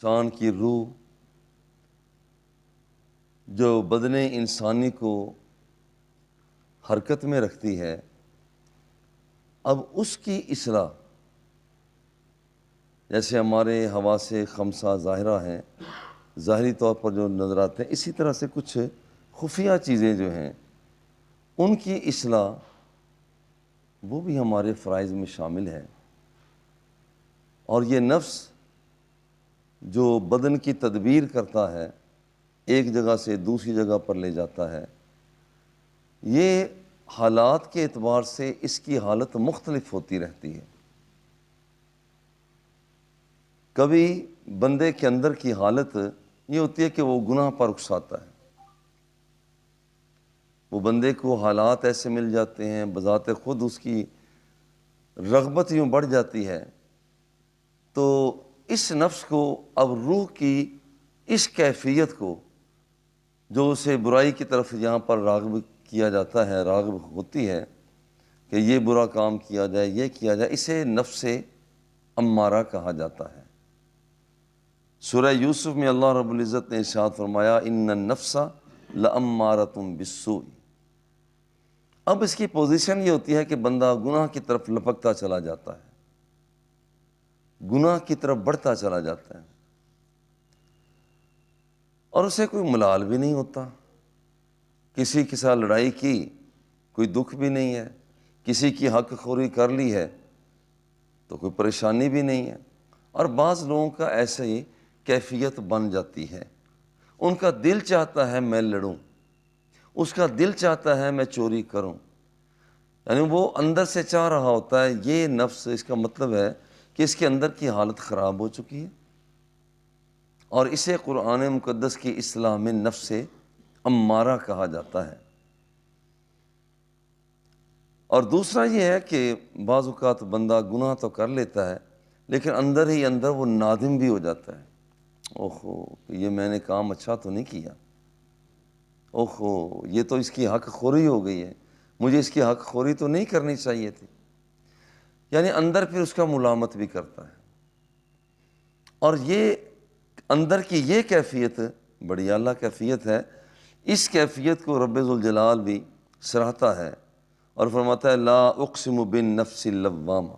انسان کی روح جو بدن انسانی کو حرکت میں رکھتی ہے، اب اس کی اصلاح جیسے ہمارے حواس خمسہ ظاہرہ ہیں، ظاہری طور پر جو نظر آتے ہیں، اسی طرح سے کچھ خفیہ چیزیں جو ہیں ان کی اصلاح وہ بھی ہمارے فرائض میں شامل ہے۔ اور یہ نفس جو بدن کی تدبیر کرتا ہے، ایک جگہ سے دوسری جگہ پر لے جاتا ہے، یہ حالات کے اعتبار سے اس کی حالت مختلف ہوتی رہتی ہے۔ کبھی بندے کے اندر کی حالت یہ ہوتی ہے کہ وہ گناہ پر اکساتا ہے، وہ بندے کو حالات ایسے مل جاتے ہیں، بذات خود اس کی رغبت یوں بڑھ جاتی ہے، تو اس نفس کو اب روح کی اس کیفیت کو جو اسے برائی کی طرف یہاں پر راغب کیا جاتا ہے، راغب ہوتی ہے کہ یہ برا کام کیا جائے، یہ کیا جائے، اسے نفس امارہ کہا جاتا ہے۔ سورہ یوسف میں اللہ رب العزت نے ارشاد فرمایا ان النفس لامارۃ بالسوء۔ اب اس کی پوزیشن یہ ہوتی ہے کہ بندہ گناہ کی طرف لپکتا چلا جاتا ہے، گناہ کی طرف بڑھتا چلا جاتا ہے، اور اسے کوئی ملال بھی نہیں ہوتا، کسی کے ساتھ لڑائی کی کوئی دکھ بھی نہیں ہے، کسی کی حق خوری کر لی ہے تو کوئی پریشانی بھی نہیں ہے۔ اور بعض لوگوں کا ایسے ہی کیفیت بن جاتی ہے، ان کا دل چاہتا ہے میں لڑوں، اس کا دل چاہتا ہے میں چوری کروں، یعنی وہ اندر سے چاہ رہا ہوتا ہے۔ یہ نفس، اس کا مطلب ہے کہ اس کے اندر کی حالت خراب ہو چکی ہے، اور اسے قرآن مقدس کی اصطلاح میں نفس امارہ کہا جاتا ہے۔ اور دوسرا یہ ہے کہ بعض اوقات بندہ گناہ تو کر لیتا ہے لیکن اندر ہی اندر وہ نادم بھی ہو جاتا ہے، اوہو یہ میں نے کام اچھا تو نہیں کیا، اوہو یہ تو اس کی حق خوری ہو گئی ہے، مجھے اس کی حق خوری تو نہیں کرنی چاہیے تھی، یعنی اندر پھر اس کا ملامت بھی کرتا ہے۔ اور یہ اندر کی یہ کیفیت بڑی اعلیٰ کیفیت ہے، اس کیفیت کو رب ذوالجلال بھی سراہتا ہے اور فرماتا ہے لا اقسم بالنفس اللوامہ۔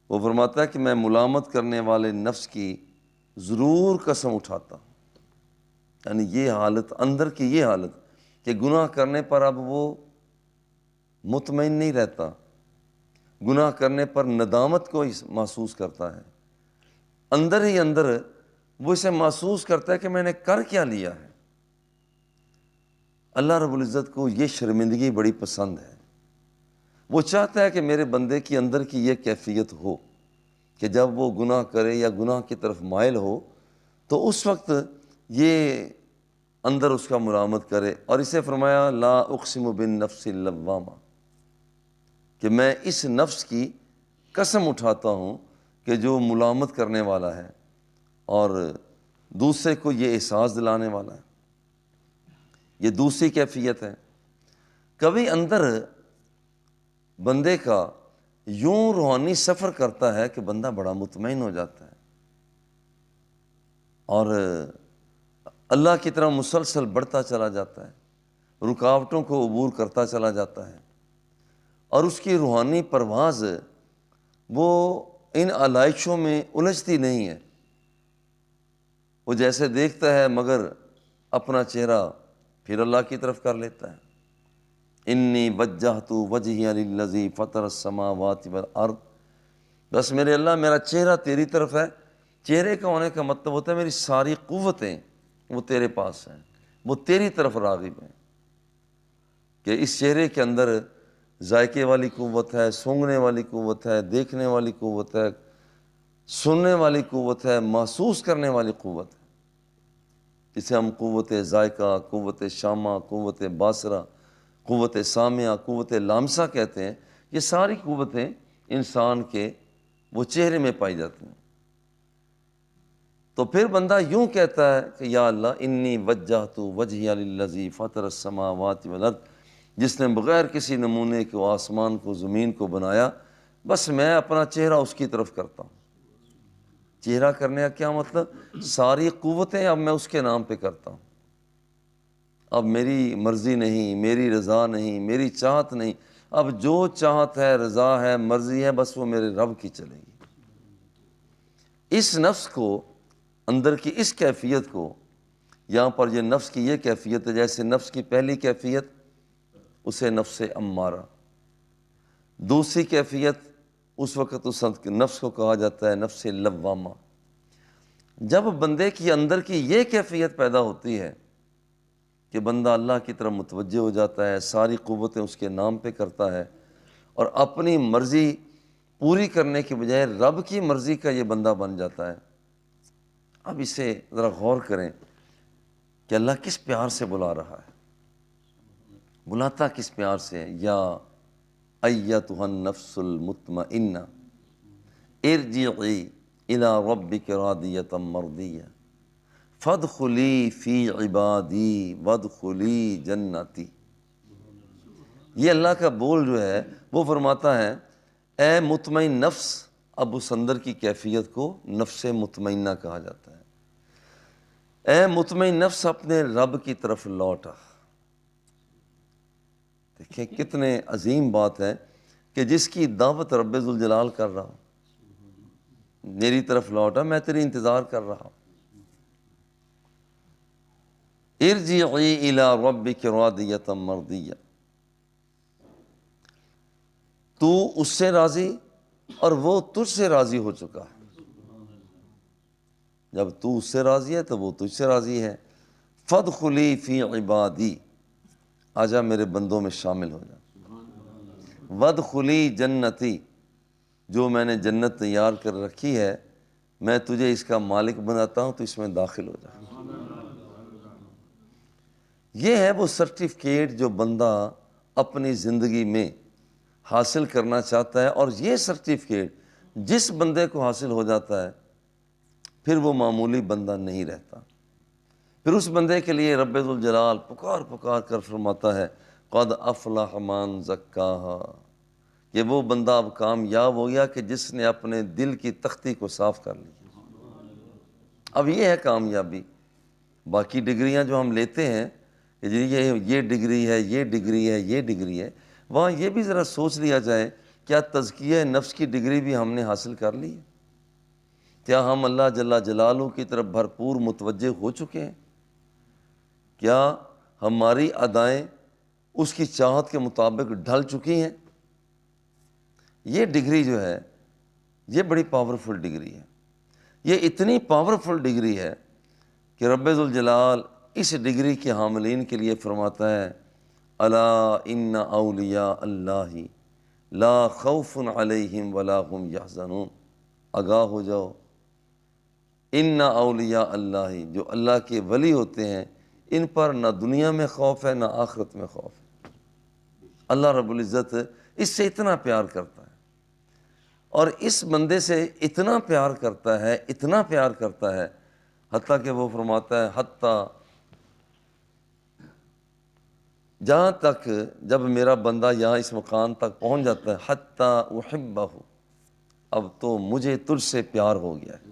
وہ فرماتا ہے کہ میں ملامت کرنے والے نفس کی ضرور قسم اٹھاتا ہوں، یعنی یہ حالت، اندر کی یہ حالت کہ گناہ کرنے پر اب وہ مطمئن نہیں رہتا، گناہ کرنے پر ندامت کو محسوس کرتا ہے، اندر ہی اندر وہ اسے محسوس کرتا ہے کہ میں نے کر کیا لیا ہے۔ اللہ رب العزت کو یہ شرمندگی بڑی پسند ہے، وہ چاہتا ہے کہ میرے بندے کی اندر کی یہ کیفیت ہو کہ جب وہ گناہ کرے یا گناہ کی طرف مائل ہو تو اس وقت یہ اندر اس کا ملامت کرے، اور اسے فرمایا لا اقسم بالنفس اللوامہ، کہ میں اس نفس کی قسم اٹھاتا ہوں کہ جو ملامت کرنے والا ہے اور دوسرے کو یہ احساس دلانے والا ہے۔ یہ دوسری کیفیت ہے۔ کبھی اندر بندے کا یوں روحانی سفر کرتا ہے کہ بندہ بڑا مطمئن ہو جاتا ہے اور اللہ کی طرح مسلسل بڑھتا چلا جاتا ہے، رکاوٹوں کو عبور کرتا چلا جاتا ہے، اور اس کی روحانی پرواز وہ ان علائشوں میں الجھتی نہیں ہے۔ وہ جیسے دیکھتا ہے مگر اپنا چہرہ پھر اللہ کی طرف کر لیتا ہے۔ انی وجہت وجہی للذی فطر السماوات والارض، بس میرے اللہ میرا چہرہ تیری طرف ہے۔ چہرے کا ہونے کا مطلب ہوتا ہے میری ساری قوتیں وہ تیرے پاس ہیں، وہ تیری طرف راغب ہیں، کہ اس چہرے کے اندر ذائقے والی قوت ہے، سونگھنے والی قوت ہے، دیکھنے والی قوت ہے، سننے والی قوت ہے، محسوس کرنے والی قوت ہے، جسے ہم قوت ذائقہ، قوت شامہ، قوت باصرہ، قوت سامعہ، قوت لامسہ کہتے ہیں۔ یہ ساری قوتیں انسان کے وہ چہرے میں پائی جاتی ہیں۔ تو پھر بندہ یوں کہتا ہے کہ یا اللہ انی وجہت وجہی للذی فطر السماوات والارض، جس نے بغیر کسی نمونے کو آسمان کو زمین کو بنایا، بس میں اپنا چہرہ اس کی طرف کرتا ہوں۔ چہرہ کرنے کا کیا مطلب؟ ساری قوتیں اب میں اس کے نام پہ کرتا ہوں، اب میری مرضی نہیں، میری رضا نہیں، میری چاہت نہیں، اب جو چاہت ہے، رضا ہے، مرضی ہے، بس وہ میرے رب کی چلے گی۔ اس نفس کو، اندر کی اس کیفیت کو، یہاں پر یہ نفس کی یہ کیفیت ہے، جیسے نفس کی پہلی کیفیت اسے نفس امارہ، دوسری کیفیت اس وقت اس نفس کو کہا جاتا ہے نفس لوامہ۔ جب بندے کی اندر کی یہ کیفیت پیدا ہوتی ہے کہ بندہ اللہ کی طرف متوجہ ہو جاتا ہے، ساری قوتیں اس کے نام پہ کرتا ہے، اور اپنی مرضی پوری کرنے کی بجائے رب کی مرضی کا یہ بندہ بن جاتا ہے۔ اب اسے ذرا غور کریں کہ اللہ کس پیار سے بلا رہا ہے، بلاتا کس پیار سے ہے؟ یا ایتھا النفس المطمئنہ ارجعی الی ربک راضیۃ مرضیہ فادخلی فی عبادی وادخلی جنتی۔ یہ اللہ کا بول جو ہے وہ فرماتا ہے اے مطمئن نفس، اب اس اندر کی کیفیت کو نفس مطمئنہ کہا جاتا ہے۔ اے مطمئن نفس، اپنے رب کی طرف لوٹا۔ دیکھیں کتنے عظیم بات ہے کہ جس کی دعوت رب ذوالجلال کر رہا ہوں، میری طرف لوٹا، میں تیری انتظار کر رہا ہوں۔ ارجعی الی ربک راضیۃ مرضیہ، تو اس سے راضی اور وہ تجھ سے راضی ہو چکا ہے۔ جب تو اس سے راضی ہے تو وہ تجھ سے راضی ہے۔ فادخلی فی عبادی، آجا میرے بندوں میں شامل ہو جا۔ وادخلی جنتی، جو میں نے جنت تیار کر رکھی ہے، میں تجھے اس کا مالک بناتا ہوں، تو اس میں داخل ہو جا۔ یہ ہے وہ سرٹیفکیٹ جو بندہ اپنی زندگی میں حاصل کرنا چاہتا ہے، اور یہ سرٹیفکیٹ جس بندے کو حاصل ہو جاتا ہے پھر وہ معمولی بندہ نہیں رہتا۔ پھر اس بندے کے لیے رب ذوالجلال پکار پکار کر فرماتا ہے قد افلح من زکاہا، کہ وہ بندہ اب کامیاب ہو گیا کہ جس نے اپنے دل کی تختی کو صاف کر لیا۔ اب یہ ہے کامیابی۔ باقی ڈگریاں جو ہم لیتے ہیں کہ جی یہ ڈگری ہے، یہ ڈگری ہے، یہ ڈگری ہے، وہاں یہ بھی ذرا سوچ لیا جائے کیا تزکیہ نفس کی ڈگری بھی ہم نے حاصل کر لی ہے؟ کیا ہم اللہ جل جلالہ کی طرف بھرپور متوجہ ہو چکے ہیں؟ کیا ہماری ادائیں اس کی چاہت کے مطابق ڈھل چکی ہیں؟ یہ ڈگری جو ہے یہ بڑی پاورفل ڈگری ہے۔ یہ اتنی پاورفل ڈگری ہے کہ رب ذوالجلال اس ڈگری کے حاملین کے لیے فرماتا ہے الا ان اولیاء اللہ لا خوف علیہم ولا هم یحزنون، آگاہ ہو جاؤ، ان اولیاء اللہ، جو اللہ کے ولی ہوتے ہیں ان پر نہ دنیا میں خوف ہے نہ آخرت میں خوف ہے۔ اللہ رب العزت اس سے اتنا پیار کرتا ہے، اور اس بندے سے اتنا پیار کرتا ہے، اتنا پیار کرتا ہے، حتیٰ کہ وہ فرماتا ہے حتیٰ جہاں تک جب میرا بندہ یہاں اس مقام تک پہنچ جاتا ہے حتیٰ احبہ، اب تو مجھے تجھ سے پیار ہو گیا ہے۔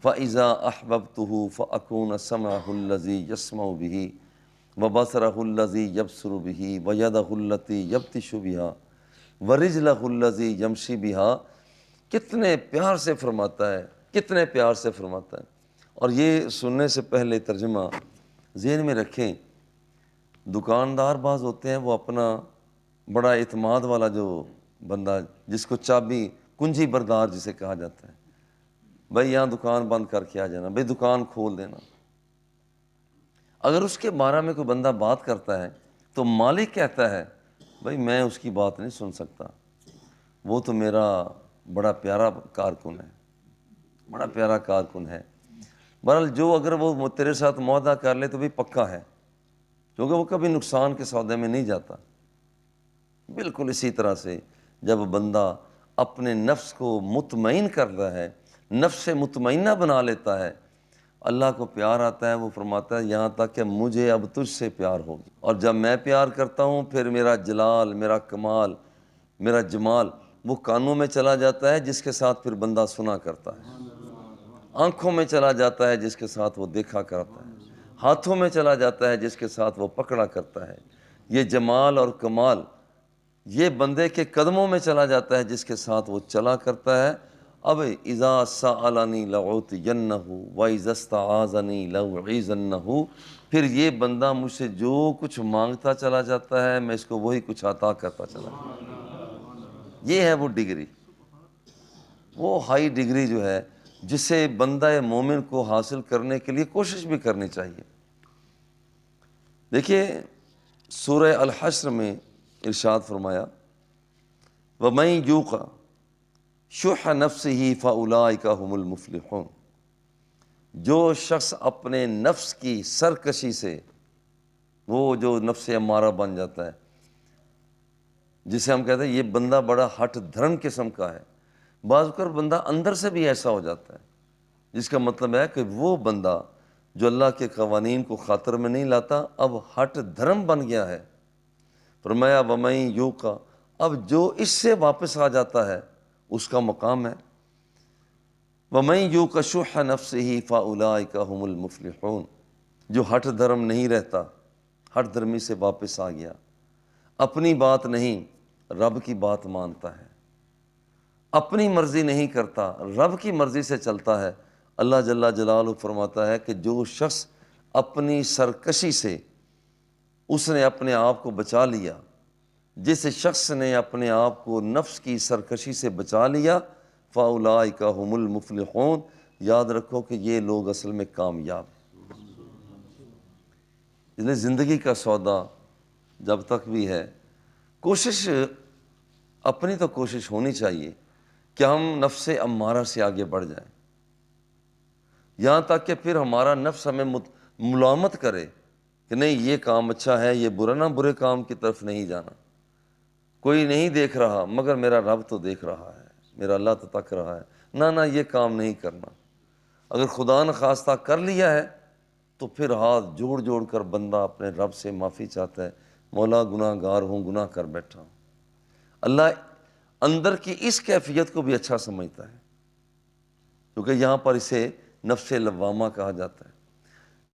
فَإِذَا أَحْبَبْتُهُ فَأَكُونَ سَمْعَهُ الَّذِي يَسْمَعُ بِهِ وَبَصَرَهُ الَّذِي يَبْصُرُ بِهِ وَيَدَهُ الَّتِي يَبْطِشُ بِهَا وَرِجْلَهُ الَّذِي يَمْشِي بِهَا۔ کتنے پیار سے فرماتا ہے، کتنے پیار سے فرماتا ہے۔ اور یہ سننے سے پہلے ترجمہ ذہن میں رکھیں، دکاندار بعض ہوتے ہیں وہ اپنا بڑا اعتماد والا جو بندہ جس کو چابی کنجی بردار جسے کہا جاتا ہے، بھائی یہاں دکان بند کر کے آ جانا، بھائی دکان کھول دینا، اگر اس کے بارے میں کوئی بندہ بات کرتا ہے تو مالک کہتا ہے بھائی میں اس کی بات نہیں سن سکتا، وہ تو میرا بڑا پیارا کارکن ہے، بڑا پیارا کارکن ہے۔ بہرحال جو اگر وہ تیرے ساتھ معاہدہ کر لے تو بھی پکا ہے، کیونکہ وہ کبھی نقصان کے سودے میں نہیں جاتا۔ بالکل اسی طرح سے جب بندہ اپنے نفس کو مطمئن کرتا ہے، نفس مطمئنہ بنا لیتا ہے، اللہ کو پیار آتا ہے، وہ فرماتا ہے یہاں تک کہ مجھے اب تجھ سے پیار ہوگی، اور جب میں پیار کرتا ہوں پھر میرا جلال، میرا کمال، میرا جمال وہ کانوں میں چلا جاتا ہے جس کے ساتھ پھر بندہ سنا کرتا ہے، آنکھوں میں چلا جاتا ہے جس کے ساتھ وہ دیکھا کرتا ہے، ہاتھوں میں چلا جاتا ہے جس کے ساتھ وہ پکڑا کرتا ہے۔ یہ جمال اور کمال یہ بندے کے قدموں میں چلا جاتا ہے جس کے ساتھ وہ چلا کرتا ہے۔ اب اذا سألنی لأعطینہ وإذا استعاذنی لأعیذنہ، پھر یہ بندہ مجھ سے جو کچھ مانگتا چلا جاتا ہے میں اس کو وہی کچھ عطا کرتا چلا جاتا ہوں۔ یہ ہے وہ ڈگری، وہ ہائی ڈگری جو ہے جسے بندہ مومن کو حاصل کرنے کے لیے کوشش بھی کرنی چاہیے۔ دیکھیے سورہ الحشر میں ارشاد فرمایا وَمَن یُوقَ شُحَّ نَفْسِهِ فَأُولَٰئِکَ هُمُ الْمُفْلِحُونَ، جو شخص اپنے نفس کی سرکشی سے، وہ جو نفس امارہ بن جاتا ہے، جسے ہم کہتے ہیں یہ بندہ بڑا ہٹ دھرم قسم کا ہے، بعض اوقات بندہ اندر سے بھی ایسا ہو جاتا ہے، جس کا مطلب ہے کہ وہ بندہ جو اللہ کے قوانین کو خاطر میں نہیں لاتا اب ہٹ دھرم بن گیا ہے۔ فرمایا وَمَن یُوقَ، اب جو اس سے واپس آ جاتا ہے اس کا مقام ہے وَمَن یُوقَ شُحَّ نَفْسِهِ فَأُولَٰئِکَ هُمُ الْمُفْلِحُونَ، جو ہٹ دھرم نہیں رہتا، ہٹ دھرمی سے واپس آ گیا، اپنی بات نہیں رب کی بات مانتا ہے، اپنی مرضی نہیں کرتا رب کی مرضی سے چلتا ہے۔ اللہ جل جلالہ فرماتا ہے کہ جو شخص اپنی سرکشی سے اس نے اپنے آپ کو بچا لیا، جس شخص نے اپنے آپ کو نفس کی سرکشی سے بچا لیا فَأُولَٰئِکَ هُمُ الْمُفْلِحُونَ، یاد رکھو کہ یہ لوگ اصل میں کامیاب ہیں۔ اس لیے زندگی کا سودا جب تک بھی ہے، کوشش اپنی تو کوشش ہونی چاہیے کہ ہم نفس امارہ سے آگے بڑھ جائیں، یہاں تک کہ پھر ہمارا نفس ہمیں ملامت کرے کہ نہیں یہ کام اچھا ہے، یہ برا، نہ برے کام کی طرف نہیں جانا۔ کوئی نہیں دیکھ رہا مگر میرا رب تو دیکھ رہا ہے، میرا اللہ تو تک رہا ہے، نہ یہ کام نہیں کرنا۔ اگر خدا نخواستہ کر لیا ہے تو پھر ہاتھ جوڑ جوڑ کر بندہ اپنے رب سے معافی چاہتا ہے، مولا گناہ گار ہوں، گناہ کر بیٹھا ہوں۔ اللہ اندر کی اس کیفیت کو بھی اچھا سمجھتا ہے، کیونکہ یہاں پر اسے نفس لوامہ کہا جاتا ہے۔